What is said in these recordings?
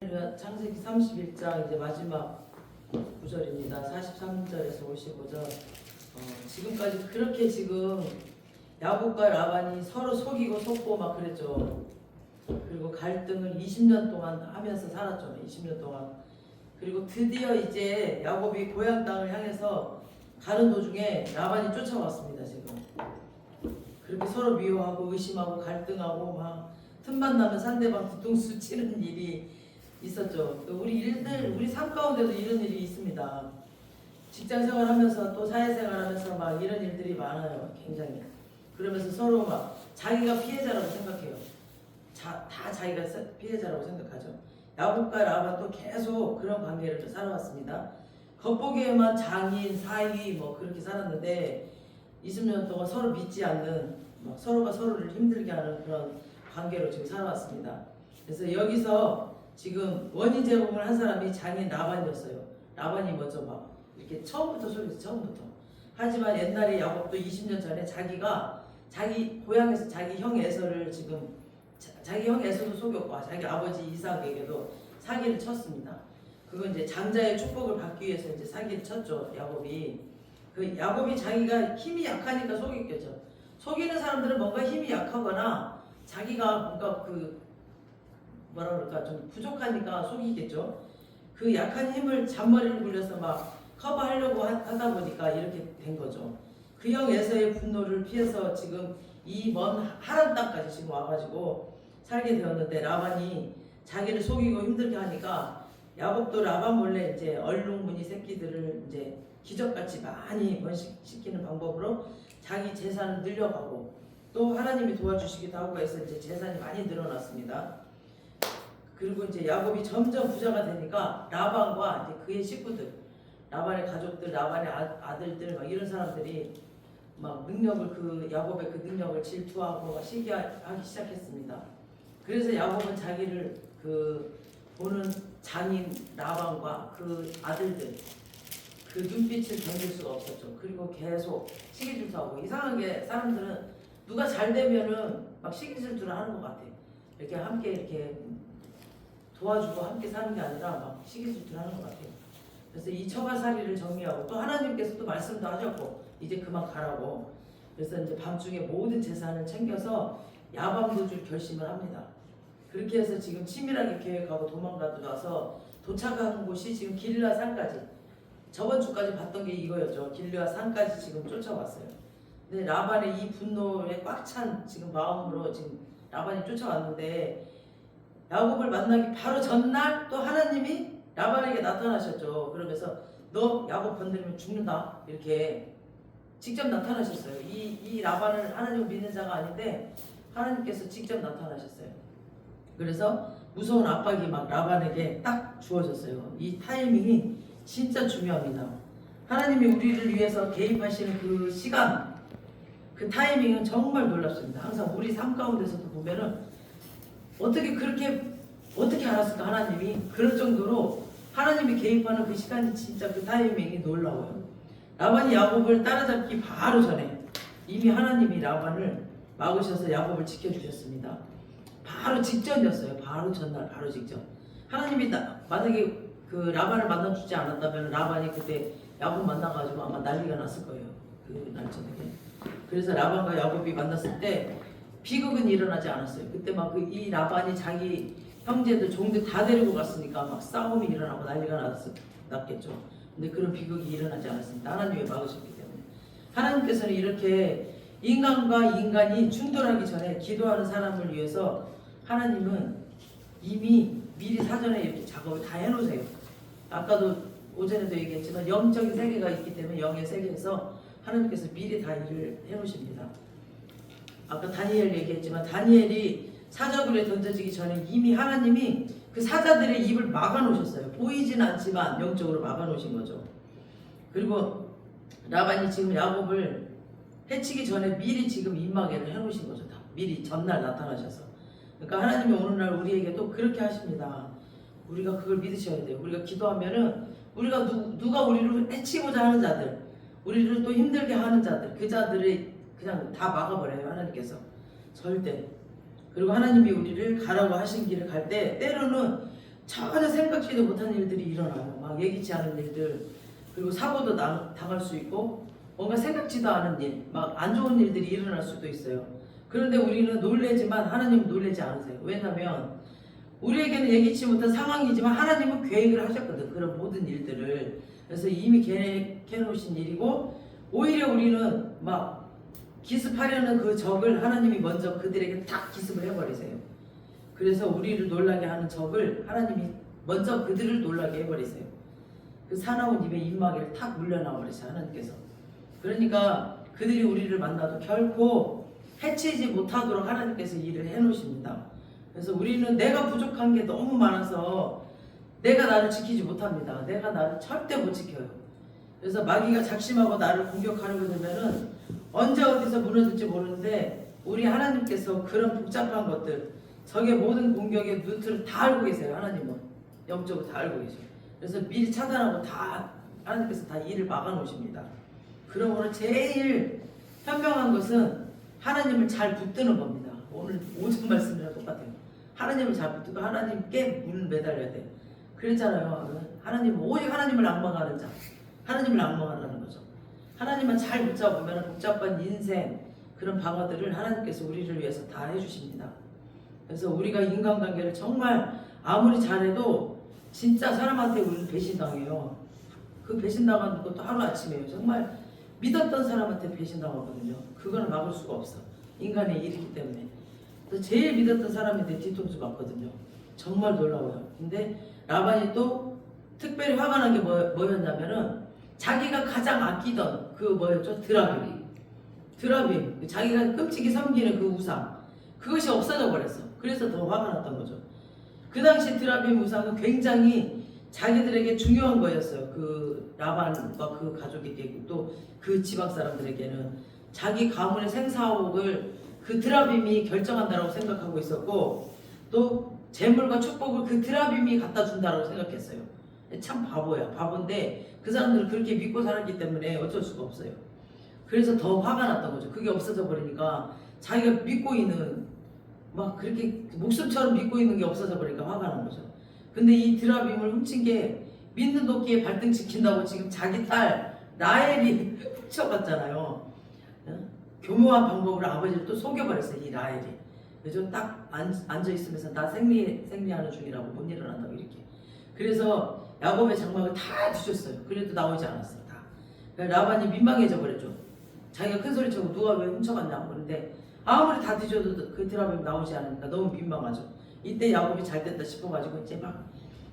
창세기 31장 이제 마지막 구절입니다. 43절에서 55절. 지금까지 그렇게 지금 야곱과 라반이 서로 속이고 속고 막 그랬죠. 그리고 갈등을 20년 동안 하면서 살았죠. 20년 동안. 그리고 드디어 이제 야곱이 고향 땅을 향해서 가는 도중에 라반이 쫓아왔습니다. 지금 그렇게 서로 미워하고 의심하고 갈등하고 막 틈만 나면 상대방 뒤통수 치는 일이 있었죠. 우리 삶 가운데도 이런 일이 있습니다. 직장 생활하면서 또 사회생활하면서 막 이런 일들이 많아요. 굉장히. 그러면서 서로 막 자기가 피해자라고 생각해요. 다 자기가 피해자라고 생각하죠. 야곱과 라반도 계속 그런 관계를 살아왔습니다. 겉보기에만 장인, 사위 뭐 그렇게 살았는데 20년 동안 서로 믿지 않는 서로가 서로를 힘들게 하는 그런 관계로 지금 살아왔습니다. 그래서 여기서 지금 원인 제공을 한 사람이 장인 라반이었어요. 라반이 먼저 막 이렇게 처음부터 속였어요. 처음부터. 하지만 옛날에 야곱도 20년 전에 자기가 자기 고향에서 자기 형 에서를 지금 자기 형 에서도 속였고 자기 아버지 이삭에게도 사기를 쳤습니다. 그건 이제 장자의 축복을 받기 위해서 이제 사기를 쳤죠. 야곱이. 그 야곱이 자기가 힘이 약하니까 속였겠죠. 속이는 사람들은 뭔가 힘이 약하거나 자기가 뭔가 뭐라 그럴까 좀 부족하니까 속이겠죠. 그 약한 힘을 잔머리를 굴려서 막 커버하려고 하다 보니까 이렇게 된 거죠. 그 형 에서의 분노를 피해서 지금 이 먼 하란 땅까지 지금 와가지고 살게 되었는데 라반이 자기를 속이고 힘들게 하니까 야곱도 라반 몰래 이제 얼룩무늬 새끼들을 이제 기적같이 많이 번식시키는 방법으로 자기 재산을 늘려가고 또 하나님이 도와주시기도 하고 해서 이제 재산이 많이 늘어났습니다. 그리고 이제 야곱이 점점 부자가 되니까 라반과 이제 그의 식구들, 라반의 가족들, 라반의 아들들 막 이런 사람들이 막 야곱의 그 능력을 질투하고 막 시기하기 시작했습니다. 그래서 야곱은 자기를 보는 장인 라반과 그 아들들 그 눈빛을 견딜 수가 없었죠. 그리고 계속 시기 질투하고 이상하게 사람들은 누가 잘 되면은 막 시기 질투를 하는 것 같아요. 이렇게 함께 이렇게 도와주고 함께 사는 게 아니라 막 시기질투를 하는 것 같아요. 그래서 이 처가살이를 정리하고 또 하나님께서 또 말씀도 하셨고 이제 그만 가라고. 그래서 이제 밤중에 모든 재산을 챙겨서 야방도 줄 결심을 합니다. 그렇게 해서 지금 치밀하게 계획하고 도망가서 도착한 곳이 지금 길르앗 산까지. 저번 주까지 봤던 게 이거였죠. 길르앗 산까지 지금 쫓아왔어요. 근데 라반의 이 분노에 꽉 찬 지금 마음으로 지금 라반이 쫓아왔는데 야곱을 만나기 바로 전날 또 하나님이 라반에게 나타나셨죠. 그러면서 너 야곱 건드리면 죽는다 이렇게 직접 나타나셨어요. 이 라반을 하나님을 믿는 자가 아닌데 하나님께서 직접 나타나셨어요. 그래서 무서운 압박이 막 라반에게 딱 주어졌어요. 이 타이밍이 진짜 중요합니다. 하나님이 우리를 위해서 개입하시는 그 시간, 그 타이밍은 정말 놀랍습니다. 항상 우리 삶 가운데서도 보면은 어떻게 알았을까 하나님이. 그럴 정도로 하나님이 개입하는 그 시간이 진짜 그 타이밍이 놀라워요. 라반이 야곱을 따라잡기 바로 전에 이미 하나님이 라반을 막으셔서 야곱을 지켜주셨습니다. 바로 직전이었어요. 바로 전날 바로 직전. 하나님이 만약에 그 라반을 만나주지 않았다면 라반이 그때 야곱 만나가지고 아마 난리가 났을 거예요. 그날 저녁에. 그래서 라반과 야곱이 만났을 때 비극은 일어나지 않았어요. 그때 막 이 라반이 자기 형제들 종들 다 데리고 갔으니까 막 싸움이 일어나고 난리가 났겠죠. 근데 그런 비극이 일어나지 않았습니다. 하나님이 막으셨기 때문에. 하나님께서는 이렇게 인간과 인간이 충돌하기 전에 기도하는 사람을 위해서 하나님은 이미 미리 사전에 이렇게 작업을 다 해놓으세요. 아까도 오전에도 얘기했지만 영적인 세계가 있기 때문에 영의 세계에서 하나님께서 미리 다 일을 해놓으십니다. 아까 다니엘 얘기했지만 다니엘이 사자굴에 던져지기 전에 이미 하나님이 그 사자들의 입을 막아놓으셨어요. 보이진 않지만 영적으로 막아놓으신 거죠. 그리고 라반이 지금 야곱을 해치기 전에 미리 지금 입마개를 해놓으신 거죠. 다 미리 전날 나타나셔서. 그러니까 하나님이 오늘날 우리에게 또 그렇게 하십니다. 우리가 그걸 믿으셔야 돼요. 우리가 기도하면은 우리가 누가 우리를 해치고자 하는 자들, 우리를 또 힘들게 하는 자들, 그 자들을 그냥 다 막아버려요. 하나님께서 절대. 그리고 하나님이 우리를 가라고 하신 길을 갈 때 때로는 전혀 생각지도 못한 일들이 일어나요. 막 예기치 않은 일들, 그리고 사고도 당할 수 있고 뭔가 생각지도 않은 일, 막 안 좋은 일들이 일어날 수도 있어요. 그런데 우리는 놀래지만 하나님은 놀래지 않으세요. 왜냐하면 우리에게는 예기치 못한 상황이지만 하나님은 계획을 하셨거든. 그런 모든 일들을. 그래서 이미 계획해놓으신 일이고, 오히려 우리는 막 기습하려는 그 적을 하나님이 먼저 그들에게 탁 기습을 해버리세요. 그래서 우리를 놀라게 하는 적을 하나님이 먼저 그들을 놀라게 해버리세요. 그 사나운 입에 입마개를 탁 물려놔버리세요, 하나님께서. 그러니까 그들이 우리를 만나도 결코 해치지 못하도록 하나님께서 일을 해놓으십니다. 그래서 우리는 내가 부족한 게 너무 많아서 내가 나를 지키지 못합니다. 내가 나를 절대 못 지켜요. 그래서 마귀가 작심하고 나를 공격하려고 되면은 언제 어디서 무너질지 모르는데, 우리 하나님께서 그런 복잡한 것들, 적의 모든 공격의 루트를 다 알고 계세요. 하나님은 영적으로 다 알고 계세요. 그래서 미리 차단하고 다 하나님께서 다 일을 막아 놓으십니다. 그러므로 제일 현명한 것은 하나님을 잘 붙드는 겁니다. 오늘 오전 말씀이랑 똑같아요. 하나님을 잘 붙들고 하나님께 문을 매달려야 돼요. 그랬잖아요. 하나님, 오직 하나님을 앙망하는 자, 하나님을 앙망하라는 거죠. 하나님만 잘 붙잡으면 복잡한 인생, 그런 방어들을 하나님께서 우리를 위해서 다 해주십니다. 그래서 우리가 인간관계를 정말 아무리 잘해도 진짜 사람한테 우리는 배신당해요. 그 배신당하는 것도 하루아침이에요. 정말 믿었던 사람한테 배신당하거든요. 그거는 막을 수가 없어. 인간의 일이기 때문에. 그래서 제일 믿었던 사람한테 뒤통수 맞거든요. 정말 놀라워요. 근데 라반이 또 특별히 화가 난 게 뭐였냐면은, 자기가 가장 아끼던 그 뭐였죠? 드라빔. 자기가 끔찍이 섬기는 그 우상. 그것이 없어져 버렸어. 그래서 더 화가 났던 거죠. 그 당시 드라빔 우상은 굉장히 자기들에게 중요한 거였어요. 그 라반과 그 가족에게, 또 그 지방 사람들에게는 자기 가문의 생사옥을 그 드라빔이 결정한다고 생각하고 있었고, 또 재물과 축복을 그 드라빔이 갖다 준다고 생각했어요. 참 바보야. 바본데 그 사람들은 그렇게 믿고 살았기 때문에 어쩔 수가 없어요. 그래서 더 화가 났던 거죠. 그게 없어져 버리니까, 자기가 믿고 있는, 막 그렇게 목숨처럼 믿고 있는 게 없어져 버리니까 화가 난 거죠. 근데 이 드라빔을 훔친 게 믿는 도끼에 발등 지킨다고 지금 자기 딸 라헬이 훔쳐갔잖아요. 교묘한 방법으로 아버지를 또 속여버렸어요, 이 라헬이. 그래서 딱 앉아있으면서 나 생리하는 중이라고 못 일어난다고 이렇게. 그래서 야곱의 장막을 다 뒤졌어요. 그래도 나오지 않았어요, 다. 그러니까 라반이 민망해져 버렸죠. 자기가 큰 소리 치고 누가 왜 훔쳐갔냐고. 그런데 아무리 다 뒤져도 그 드라빔이 나오지 않으니까 너무 민망하죠. 이때 야곱이 잘 됐다 싶어가지고 이제 막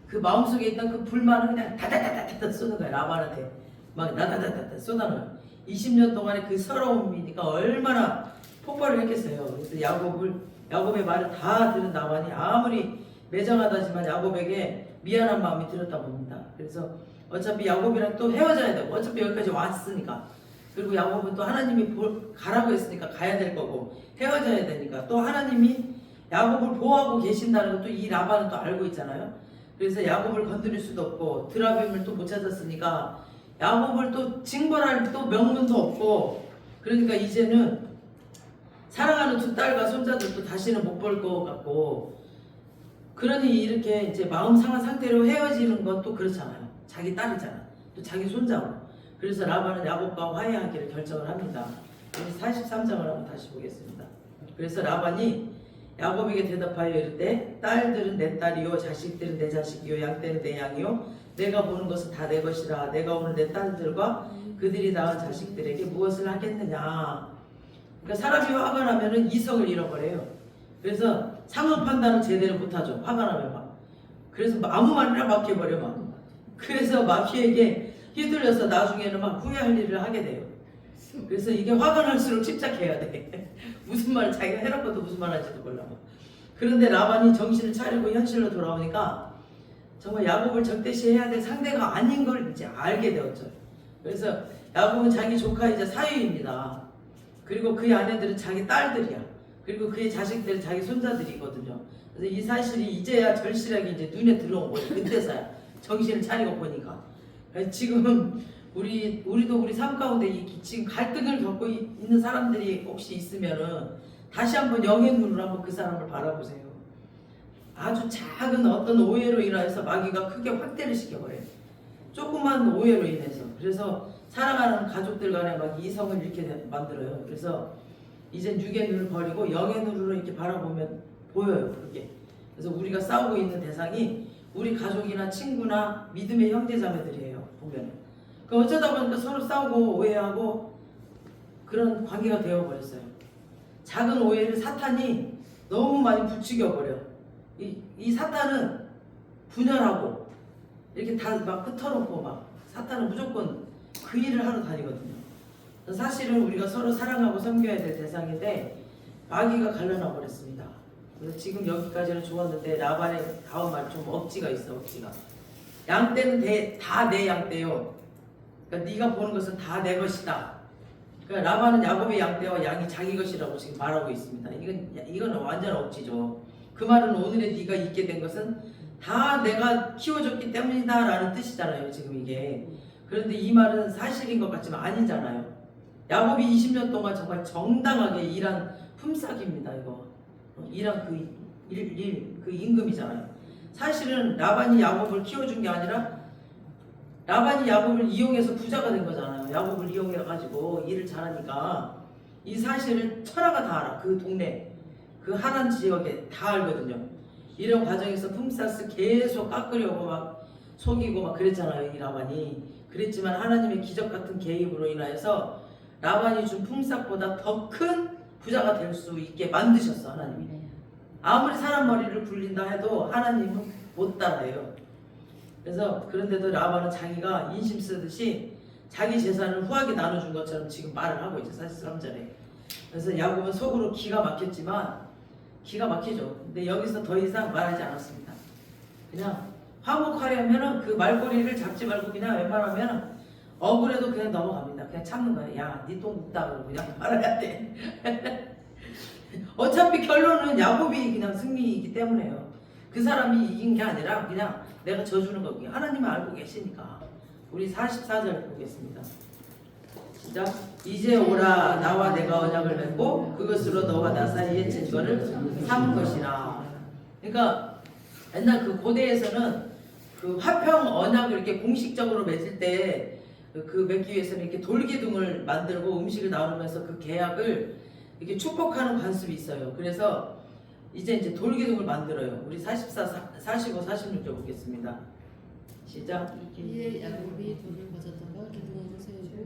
그 마음속에 있던 그 불만을 그냥 다다다다다 쏘는 거예요. 라반한테 막 나다다다다 쏟아놓아요. 20년 동안의 그 서러움이니까 얼마나 폭발을 했겠어요. 그래서 야곱의 말을 다 들은 라반이 아무리 매정하다지만 야곱에게 미안한 마음이 들었다 봅니다. 그래서 어차피 야곱이랑 또 헤어져야 되고, 어차피 여기까지 왔으니까, 그리고 야곱은 또 하나님이 가라고 했으니까 가야 될 거고, 헤어져야 되니까, 또 하나님이 야곱을 보호하고 계신다는 것도 이 라반은 또 알고 있잖아요. 그래서 야곱을 건드릴 수도 없고, 드라빔을 또 못 찾았으니까 야곱을 또 징벌할 또 명분도 없고, 그러니까 이제는 사랑하는 두 딸과 손자들도 다시는 못 볼 것 같고, 그러니 이렇게 이제 마음 상한 상태로 헤어지는 것도 그렇잖아요. 자기 딸이잖아. 또 자기 손자고. 그래서 라반은 야곱과 화해하기를 결정을 합니다. 43장을 한번 다시 보겠습니다. 그래서 라반이 야곱에게 대답하여 이르되, 딸들은 내 딸이요, 자식들은 내 자식이요, 양떼는 내 양이요, 내가 보는 것은 다 내 것이라. 내가 오늘 내 딸들과 그들이 낳은 자식들에게 무엇을 하겠느냐. 그러니까 사람이 화가 나면은 이성을 잃어버려요. 그래서 상황 판단을 제대로 못하죠. 화가 나면 막. 그래서 아무 말이나 막 해버려 막. 그래서 마귀에게 휘둘려서 나중에는 막 후회할 일을 하게 돼요. 그래서 이게 화가 날수록 집착해야 돼. 무슨 말 자기가 해놓고도 무슨 말 할지도 몰라. 그런데 라반이 정신을 차리고 현실로 돌아오니까 정말 야곱을 적대시해야 될 상대가 아닌 걸 이제 알게 되었죠. 그래서 야곱은 자기 조카이자 사위입니다. 그리고 그의 아내들은 자기 딸들이야. 그리고 그의 자식들은 자기 손자들이거든요. 그래서 이 사실이 이제야 절실하게 이제 눈에 들어온 거예요. 그때서야 정신을 차리고 보니까. 지금 우리도 우리 삶 가운데 지금 갈등을 겪고 있는 사람들이 혹시 있으면은 다시 한번 영의 눈으로 한번 그 사람을 바라보세요. 아주 작은 어떤 오해로 인해서 마귀가 크게 확대를 시켜버려요. 조그만 오해로 인해서. 그래서 사랑하는 가족들 간에 막 이성을 잃게 만들어요. 그래서 이제 육의 눈을 버리고 영의 눈으로 이렇게 바라보면 보여요. 그게. 그래서 우리가 싸우고 있는 대상이 우리 가족이나 친구나 믿음의 형제자매들이에요. 보면. 그 어쩌다 보니까 서로 싸우고 오해하고 그런 관계가 되어버렸어요. 작은 오해를 사탄이 너무 많이 부추겨버려. 이 사탄은 분열하고 이렇게 다 막 흩어놓고 막 사탄은 무조건 그 일을 하러 다니거든요. 사실은 우리가 서로 사랑하고 섬겨야 될 대상인데 마귀가 갈라놔 버렸습니다. 그래서 지금 여기까지는 좋았는데 라반의 다음 말 좀 억지가 있어. 억지가. 양떼는 다 내 양떼요. 그러니까 네가 보는 것은 다 내 것이다. 그러니까 라반은 야곱의 양떼와 양이 자기 것이라고 지금 말하고 있습니다. 이건 완전 억지죠. 그 말은 오늘의 네가 있게 된 것은 다 내가 키워줬기 때문이다라는 뜻이잖아요. 지금 이게. 그런데 이 말은 사실인 것 같지만 아니잖아요. 야곱이 20년 동안 정말 정당하게 일한 품삯입니다. 이거 일한 그 임금이잖아요. 사실은 라반이 야곱을 키워준 게 아니라 라반이 야곱을 이용해서 부자가 된 거잖아요. 야곱을 이용해가지고 일을 잘하니까 이 사실을 천하가 다 알아. 그 동네 그 하난 지역에 다 알거든요. 이런 과정에서 품삯을 계속 깎으려고 막 속이고 막 그랬잖아요. 이 라반이. 그랬지만 하나님의 기적 같은 개입으로 인하여서 라반이 준 품삯보다 더 큰 부자가 될 수 있게 만드셨어. 하나님이. 아무리 사람 머리를 굴린다 해도 하나님은 못 따라해요. 그래서 그런데도 라반은 자기가 인심 쓰듯이 자기 재산을 후하게 나눠준 것처럼 지금 말을 하고 있죠. 43절에. 그래서 야곱은 속으로 기가 막혔지만 기가 막히죠. 근데 여기서 더 이상 말하지 않았습니다. 그냥 화목하려면은 그 말꼬리를 잡지 말고 그냥 웬만하면 억울해도 그냥 넘어갑니다. 그냥 참는 거예요. 야, 네 똥 묻다 그러고 그냥 말아야 돼. 어차피 결론은 야곱이 그냥 승리이기 때문에요. 그 사람이 이긴 게 아니라 그냥 내가 져주는 거고요. 하나님은 알고 계시니까. 우리 44절 보겠습니다. 시작. 이제 오라 나와 내가 언약을 맺고 그것으로 너와 나 사이의 증거를 삼은 것이라. 그러니까 옛날 그 고대에서는 그 화평 언약을 이렇게 공식적으로 맺을 때 그 맺기 위해서는 이렇게 돌기둥을 만들고 음식을 나누면서 그 계약을 이렇게 축복하는 관습이 있어요. 그래서 이제 돌기둥을 만들어요. 우리 44, 45, 46절 보겠습니다. 시작. 이에 야곱이 돌을 가져다가 기둥으로 세우고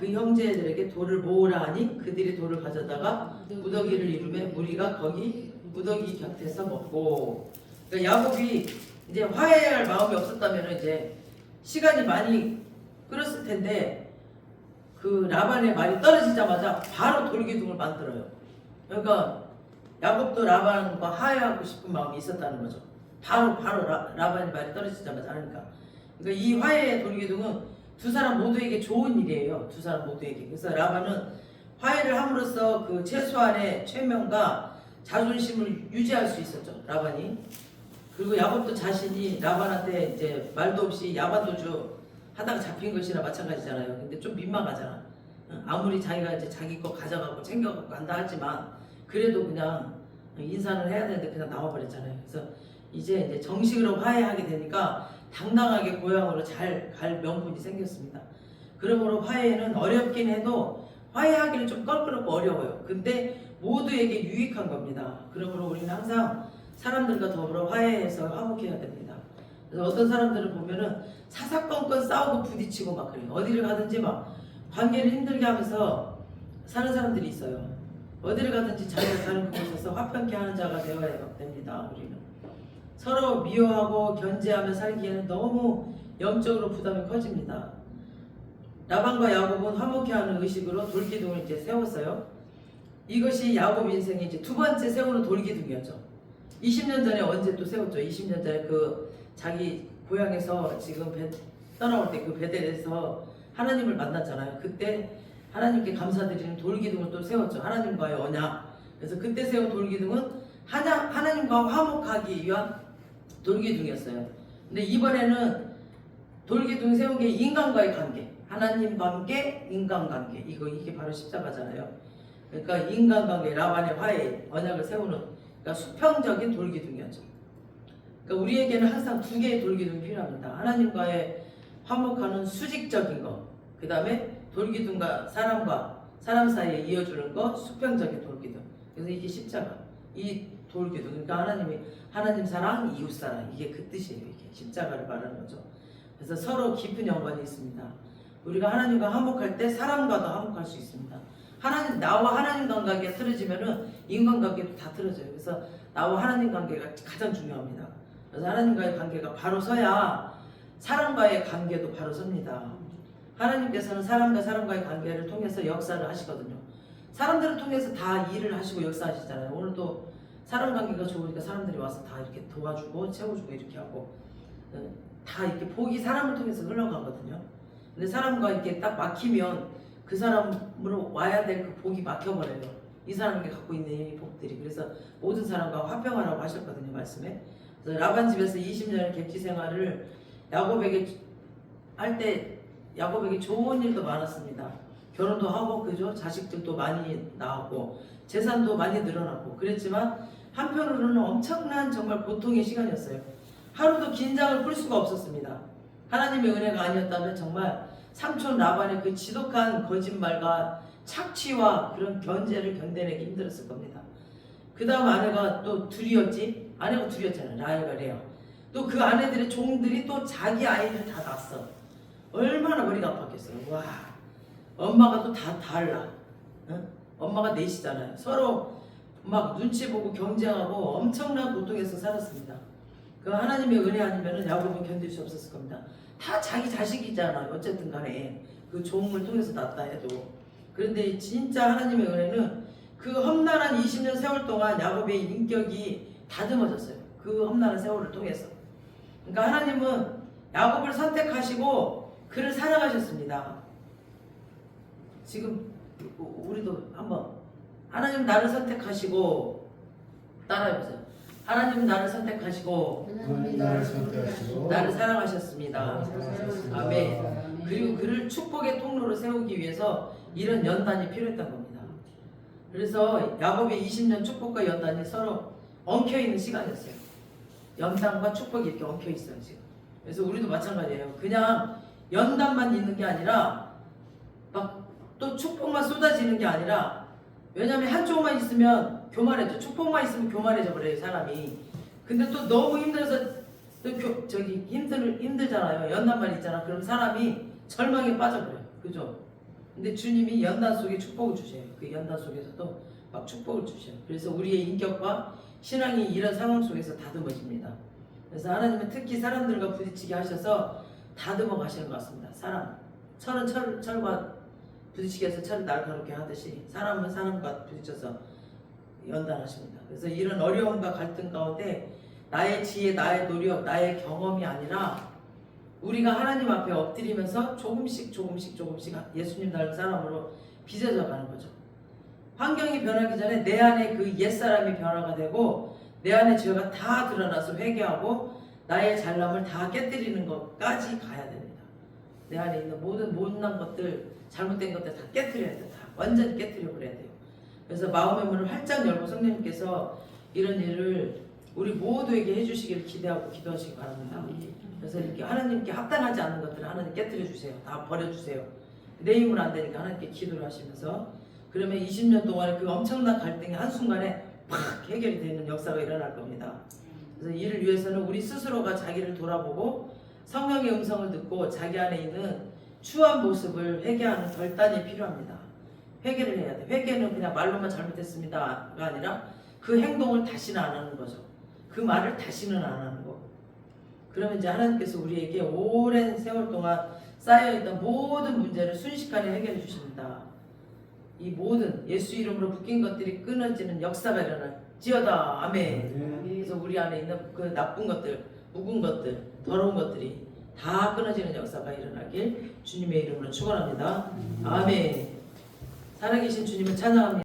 그 형제들에게 돌을 모으라 하니 그들이 돌을 가져다가 무더기를 이루매 무리가 거기 무더기 곁에서 먹고. 그러니까 야곱이 이제 화해할 마음이 없었다면 이제 시간이 많이 끌었을 텐데 그 라반의 말이 떨어지자마자 바로 돌기둥을 만들어요. 그러니까 야곱도 라반과 화해하고 싶은 마음이 있었다는 거죠. 바로 라반의 말이 떨어지자마자 하니까. 그러니까 이 화해의 돌기둥은 두 사람 모두에게 좋은 일이에요. 두 사람 모두에게. 그래서 라반은 화해를 함으로써 그 최소한의 체면과 자존심을 유지할 수 있었죠. 라반이. 그리고 야곱도 자신이 라반한테 이제 말도 없이 야반도주 하다가 잡힌 것이나 마찬가지잖아요. 근데 좀 민망하잖아. 아무리 자기가 이제 자기 거 가져가고 챙겨갖고 간다 하지만 그래도 그냥 인사를 해야 되는데 그냥 나와버렸잖아요. 그래서 이제 정식으로 화해하게 되니까 당당하게 고향으로 잘 갈 명분이 생겼습니다. 그러므로 화해는 어렵긴 해도 화해하기는 좀 껄끄럽고 어려워요. 근데 모두에게 유익한 겁니다. 그러므로 우리는 항상 사람들과 더불어 화해해서 화목해야 됩니다. 그래서 어떤 사람들을 보면은 사사건건 싸우고 부딪히고 막 그래요. 어디를 가든지 막 관계를 힘들게 하면서 사는 사람들이 있어요. 어디를 가든지 자기가 사는 그곳에서 화평케 하는 자가 되어야 됩니다. 우리는 서로 미워하고 견제하며 살기에는 너무 영적으로 부담이 커집니다. 라반과 야곱은 화목케 하는 의식으로 돌기둥을 이제 세웠어요. 이것이 야곱 인생의 이제 두 번째 세우는 돌기둥이었죠. 20년 전에 언제 또 세웠죠. 20년 전에 그 자기 고향에서 지금 떠나올 때 그 베델에서 하나님을 만났잖아요. 그때 하나님께 감사드리는 돌기둥을 또 세웠죠. 하나님과의 언약. 그래서 그때 세운 돌기둥은 하나님과 화목하기 위한 돌기둥이었어요. 근데 이번에는 돌기둥 세운 게 인간과의 관계. 하나님과 함께 인간관계. 이게 바로 십자가잖아요. 그러니까 인간관계 라반의 화해 언약을 세우는 그러니까 수평적인 돌기둥이었죠. 그러니까 우리에게는 항상 두 개의 돌기둥이 필요합니다. 하나님과의 화목하는 수직적인 것, 그 다음에 돌기둥과 사람 사이에 이어주는 것, 수평적인 돌기둥. 그래서 이게 십자가, 이 돌기둥. 그러니까 하나님 사랑, 이웃 사랑, 이게 그 뜻이에요. 이게 십자가를 말하는 거죠. 그래서 서로 깊은 연관이 있습니다. 우리가 하나님과 화목할 때 사람과도 화목할 수 있습니다. 나와 하나님 관계가 틀어지면은 인간관계도 다 틀어져요. 그래서 나와 하나님 관계가 가장 중요합니다. 그래서 하나님과의 관계가 바로 서야 사람과의 관계도 바로 섭니다. 하나님께서는 사람과 사람과의 관계를 통해서 역사를 하시거든요. 사람들을 통해서 다 일을 하시고 역사하시잖아요. 오늘도 사람 관계가 좋으니까 사람들이 와서 다 이렇게 도와주고 채워주고 이렇게 하고 다 이렇게 복이 사람을 통해서 흘러가거든요. 근데 사람과 이렇게 딱 막히면 그 사람으로 와야 될 그 복이 막혀버려요. 이 사람에게 갖고 있는 이 복들이. 그래서 모든 사람과 화평하라고 하셨거든요, 말씀에. 그래서 라반 집에서 20년의 객지 생활을 야곱에게 할 때 야곱에게 좋은 일도 많았습니다. 결혼도 하고 그죠? 자식들도 많이 나왔고 재산도 많이 늘어났고 그랬지만 한편으로는 엄청난 정말 고통의 시간이었어요. 하루도 긴장을 풀 수가 없었습니다. 하나님의 은혜가 아니었다면 정말 삼촌 라반의 그 지독한 거짓말과 착취와 그런 견제를 견뎌내기 힘들었을 겁니다. 그 다음 아내가 또 둘이었지? 아내가 둘이었잖아요. 라헬과 레아. 또 그 아내들의 종들이 또 자기 아이를 다 낳았어. 얼마나 머리가 아팠겠어요. 와, 엄마가 또 다 달라. 응? 엄마가 넷이잖아요. 서로 막 눈치 보고 경쟁하고 엄청난 고통에서 살았습니다. 그 하나님의 은혜 아니면 야곱은 견딜 수 없었을 겁니다. 다 자기 자식이잖아요. 어쨌든 간에 그 종을 통해서 낳았다 해도. 그런데 진짜 하나님의 은혜는 그 험난한 20년 세월 동안 야곱의 인격이 다듬어졌어요. 그 험난한 세월을 통해서. 그러니까 하나님은 야곱을 선택하시고 그를 사랑하셨습니다. 지금 우리도 한번 하나님 나를 선택하시고 따라해보세요. 하나님 나를 선택하시고 나를 사랑하셨습니다. 아멘. 그리고 그를 축복의 통로로 세우기 위해서 이런 연단이 필요했던 겁니다. 그래서 야곱의 20년 축복과 연단이 서로 엉켜있는 시간이었어요. 연단과 축복이 이렇게 엉켜있어요 지금. 그래서 우리도 마찬가지예요. 그냥 연단만 있는 게 아니라 막 또 축복만 쏟아지는 게 아니라, 왜냐하면 한쪽만 있으면 교만해져. 축복만 있으면 교만해져 버려요 사람이. 근데 또 너무 힘들어서 또 힘들잖아요. 연단만 있잖아. 그럼 사람이 절망에 빠져버려요. 그죠? 근데 주님이 연단 속에 축복을 주셔요. 그 연단 속에서도 막 축복을 주셔요. 그래서 우리의 인격과 신앙이 이런 상황 속에서 다듬어집니다. 그래서 하나님은 특히 사람들과 부딪히게 하셔서 다듬어 가시는 것 같습니다. 철은 철과 부딪히게 해서 철을 날카롭게 하듯이 사람은 사람과 부딪혀서 연단하십니다. 그래서 이런 어려움과 갈등 가운데 나의 지혜, 나의 노력, 나의 경험이 아니라 우리가 하나님 앞에 엎드리면서 조금씩 예수님 닮은 사람으로 빚어져 가는 거죠. 환경이 변하기 전에 내 안에 그 옛사람이 변화가 되고 내 안에 죄가 다 드러나서 회개하고 나의 잘남을 다 깨뜨리는 것까지 가야 됩니다. 내 안에 있는 모든 못난 것들, 잘못된 것들 다 깨뜨려야 돼요. 다 완전히 깨뜨려 버려야 돼요. 그래서 마음의 문을 활짝 열고 성령님께서 이런 일을 우리 모두에게 해주시기를 기대하고 기도하시기 바랍니다. 그래서 이렇게 하나님께 합당하지 않는 것들을 하나님 깨뜨려 주세요. 다 버려주세요. 내 힘으로 안 되니까 하나님께 기도를 하시면서, 그러면 20년 동안의 그 엄청난 갈등이 한순간에 팍 해결이 되는 역사가 일어날 겁니다. 그래서 이를 위해서는 우리 스스로가 자기를 돌아보고 성령의 음성을 듣고 자기 안에 있는 추한 모습을 회개하는 결단이 필요합니다. 회개를 해야 돼. 회개는 그냥 말로만 잘못했습니다가 아니라 그 행동을 다시는 안 하는 거죠. 그 말을 다시는 안 하는 거. 그러면 이제 하나님께서 우리에게 오랜 세월 동안 쌓여있던 모든 문제를 순식간에 해결해 주십니다. 이 모든 예수 이름으로 묶인 것들이 끊어지는 역사가 일어날지어다. 아멘. 그래서 우리 안에 있는 그 나쁜 것들, 묵은 것들, 더러운 것들이 다 끊어지는 역사가 일어나길 주님의 이름으로 축원합니다. 아멘. 살아계신 주님을 찬양합니다.